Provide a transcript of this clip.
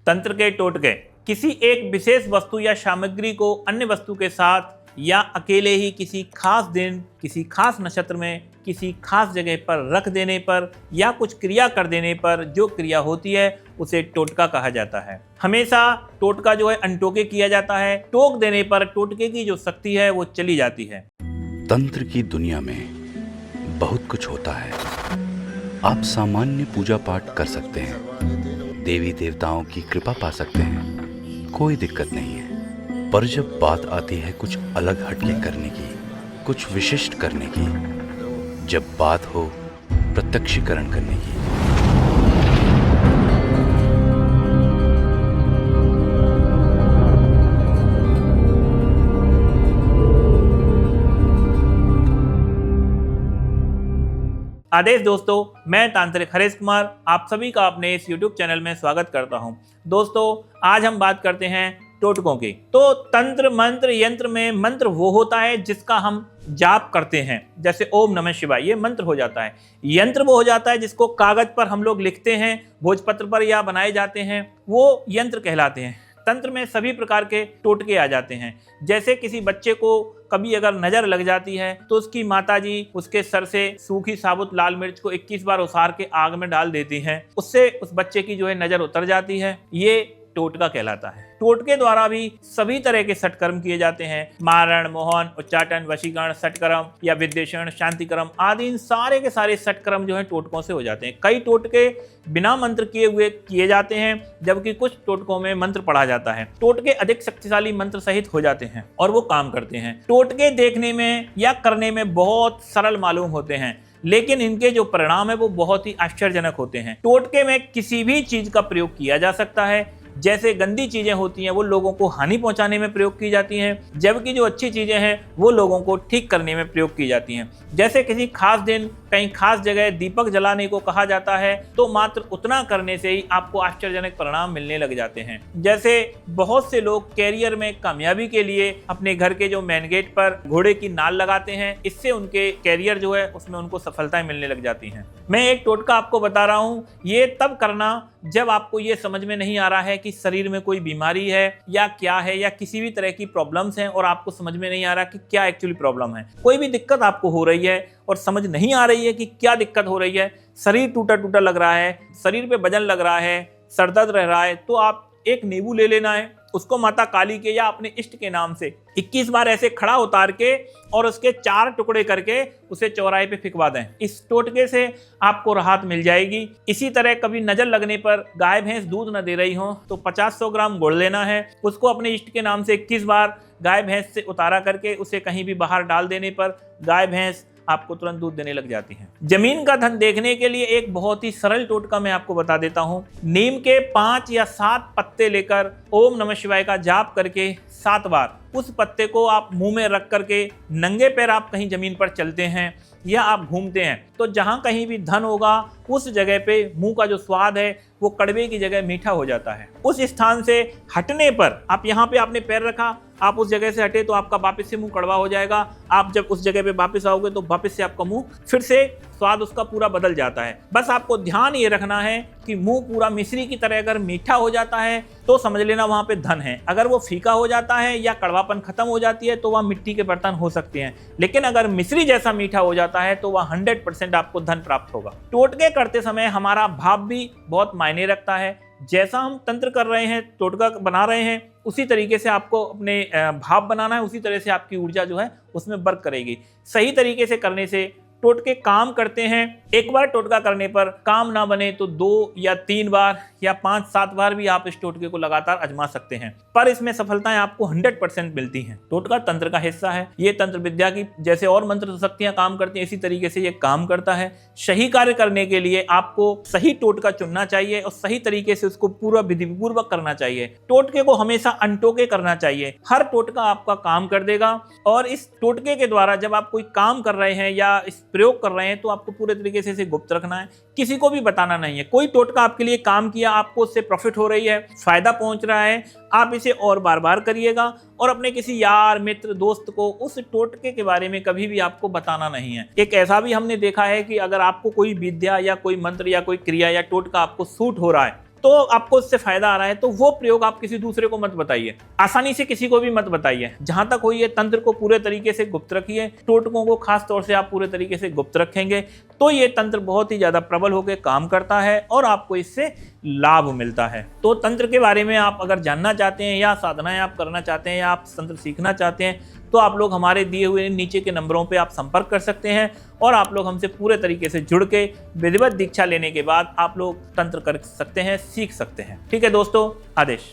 तंत्र के टोटके किसी एक विशेष वस्तु या सामग्री को अन्य वस्तु के साथ या अकेले ही किसी खास दिन, किसी खास नक्षत्र में, किसी खास जगह पर रख देने पर या कुछ क्रिया कर देने पर जो क्रिया होती है उसे टोटका कहा जाता है। हमेशा टोटका जो है अनटोके किया जाता है। टोक देने पर टोटके की जो शक्ति है वो चली जाती है। तंत्र की दुनिया में बहुत कुछ होता है। आप सामान्य पूजा पाठ कर सकते हैं, देवी देवताओं की कृपा पा सकते हैं, कोई दिक्कत नहीं है। पर जब बात आती है कुछ अलग हटके करने की, कुछ विशिष्ट करने की, जब बात हो प्रत्यक्षीकरण करने की, आदेश दोस्तों, मैं तांत्रिक हरेश कुमार आप सभी का अपने इस YouTube चैनल में स्वागत करता हूं। दोस्तों, आज हम बात करते हैं टोटकों की। तो तंत्र मंत्र यंत्र में मंत्र वो होता है जिसका हम जाप करते हैं, जैसे ओम नमः शिवाय, ये मंत्र हो जाता है। यंत्र वो हो जाता है जिसको कागज पर हम लोग लिखते हैं, भोजपत्र पर या बनाए जाते हैं, वो यंत्र कहलाते हैं। तंत्र में सभी प्रकार के टोटके आ जाते हैं। जैसे किसी बच्चे को कभी अगर नजर लग जाती है तो उसकी माताजी उसके सर से सूखी साबुत लाल मिर्च को 21 बार उसार के आग में डाल देती हैं, उससे उस बच्चे की जो है नजर उतर जाती है। ये टोटका कहलाता है। टोटके द्वारा भी सभी तरह के सटकर्म किए जाते हैं। मारण, मोहन, उच्चाटन, वशीकरण, सटकर्म या विद्वेषण, शांतिकर्म आदि इन सारे के सारे सटकर्म जो है टोटकों से हो जाते हैं। कई टोटके बिना मंत्र किए हुए किए जाते हैं, जबकि कुछ टोटकों में मंत्र पढ़ा जाता है। टोटके अधिक शक्तिशाली मंत्र सहित हो जाते हैं और वो काम करते हैं। टोटके देखने में या करने में बहुत सरल मालूम होते हैं, लेकिन इनके जो परिणाम है वो बहुत ही आश्चर्यजनक होते हैं। टोटके में किसी भी चीज का प्रयोग किया जा सकता है। जैसे गंदी चीजें होती हैं वो लोगों को हानि पहुंचाने में प्रयोग की जाती हैं, जबकि जो अच्छी चीजें हैं वो लोगों को ठीक करने में प्रयोग की जाती हैं। जैसे किसी खास दिन कहीं खास जगह दीपक जलाने को कहा जाता है तो मात्र उतना करने से ही आपको आश्चर्यजनक परिणाम मिलने लग जाते हैं। जैसे बहुत से लोग कैरियर में कामयाबी के लिए अपने घर के जो मेन गेट पर घोड़े की नाल लगाते हैं, इससे उनके कैरियर जो है उसमें उनको सफलताएं मिलने लग जाती हैं। मैं एक टोटका आपको बता रहा हूँ, ये तब करना जब आपको ये समझ में नहीं आ रहा है कि शरीर में कोई बीमारी है या क्या है, या किसी भी तरह की प्रॉब्लम्स हैं और आपको समझ में नहीं आ रहा कि क्या एक्चुअली प्रॉब्लम है। कोई भी दिक्कत आपको हो रही है और समझ नहीं आ रही है कि क्या दिक्कत हो रही है, शरीर टूटा टूटा लग रहा है, शरीर पे वजन लग रहा है, सर दर्द रह रहा है, तो आप एक नींबू ले लेना है, उसको माता काली के या अपने इष्ट के नाम से 21 बार ऐसे खड़ा उतार के और उसके 4 टुकड़े करके उसे चौराहे पे फिकवा दें। इस टोटके से आपको राहत मिल जाएगी। इसी तरह कभी नजर लगने पर गाय भैंस दूध न दे रही हो तो 50-100 ग्राम गुड़ लेना है, उसको अपने इष्ट के नाम से 21 बार गाय भैंस से उतारा करके उसे कहीं भी बाहर डाल देने पर गाय भैंस आपको तुरंत दूध देने लग जाती हैं। जमीन का धन देखने के लिए एक बहुत ही सरल टोटका मैं आपको बता देता हूं। नीम के 5 या 7 पत्ते लेकर ओम नमः शिवाय का जाप करके 7 बार उस पत्ते को आप मुंह में रख करके नंगे पैर आप कहीं जमीन पर चलते हैं या आप घूमते हैं तो जहां कहीं भी धन होगा उस जगह पे मुंह का जो स्वाद है वो कड़वे की जगह मीठा हो जाता है। उस स्थान से हटने पर आप यहाँ पे आपने पैर रखा, आप उस जगह से हटे तो आपका वापस से मुंह कड़वा हो जाएगा। आप जब उस जगह पे वापस आओगे तो वापस से आपका मुंह फिर से स्वाद उसका पूरा बदल जाता है। बस आपको ध्यान ये रखना है कि मुंह पूरा मिश्री की तरह अगर मीठा हो जाता है तो समझ लेना वहां पे धन है। अगर वो फीका हो जाता है या कड़वापन खत्म हो जाती है तो वह मिट्टी के बर्तन हो सकते हैं, लेकिन अगर मिश्री जैसा मीठा हो जाता है तो वह 100% आपको धन प्राप्त होगा। टोटके करते समय हमारा भाव भी बहुत मायने रखता है। जैसा हम तंत्र कर रहे हैं, टोटका बना रहे हैं, उसी तरीके से आपको अपने भाव बनाना है, उसी तरह से आपकी ऊर्जा जो है उसमें वर्क करेगी। सही तरीके से करने से टोटके काम करते हैं। एक बार टोटका करने पर काम ना बने तो 2 या 3 बार या 5-7 बार भी आप इस टोटके को लगातार आजमा सकते हैं, पर इसमें सफलताएं आपको 100% मिलती हैं। टोटका तंत्र का हिस्सा है। ये तंत्र विद्या की जैसे और मंत्र शक्तियां काम करती हैं, इसी तरीके से ये काम करता है। सही कार्य करने के लिए आपको सही टोटका चुनना चाहिए और सही तरीके से उसको पूरा विधिपूर्वक करना चाहिए। टोटके को हमेशा अनटोके करना चाहिए। हर टोटका आपका काम कर देगा और इस टोटके के द्वारा जब आप कोई काम कर रहे हैं या इस प्रयोग कर रहे हैं तो आपको पूरे तरीके से इसे गुप्त रखना है, किसी को भी बताना नहीं है। कोई टोटका आपके लिए काम किया, आपको उससे प्रॉफिट हो रही है, फायदा पहुंच रहा है, आप इसे और बार बार करिएगा और अपने किसी यार मित्र दोस्त को उस टोटके के बारे में कभी भी आपको बताना नहीं है। एक ऐसा भी हमने देखा है कि अगर आपको कोई विद्या या कोई मंत्र या कोई क्रिया या टोटका आपको सूट हो रहा है तो आपको उससे फायदा आ रहा है तो वो प्रयोग आप किसी दूसरे को मत बताइए, आसानी से किसी को भी मत बताइए। जहां तक हो ये तंत्र को पूरे तरीके से गुप्त रखिए, टोटकों को खास तौर से आप पूरे तरीके से गुप्त रखेंगे तो ये तंत्र बहुत ही ज्यादा प्रबल होकर काम करता है और आपको इससे लाभ मिलता है। तो तंत्र के बारे में आप अगर जानना चाहते हैं या साधनाएं आप करना चाहते हैं या आप तंत्र सीखना चाहते हैं तो आप लोग हमारे दिए हुए नीचे के नंबरों पे आप संपर्क कर सकते हैं और आप लोग हमसे पूरे तरीके से जुड़ के विधिवत दीक्षा लेने के बाद आप लोग तंत्र कर सकते हैं, सीख सकते हैं। ठीक है दोस्तों, आदेश।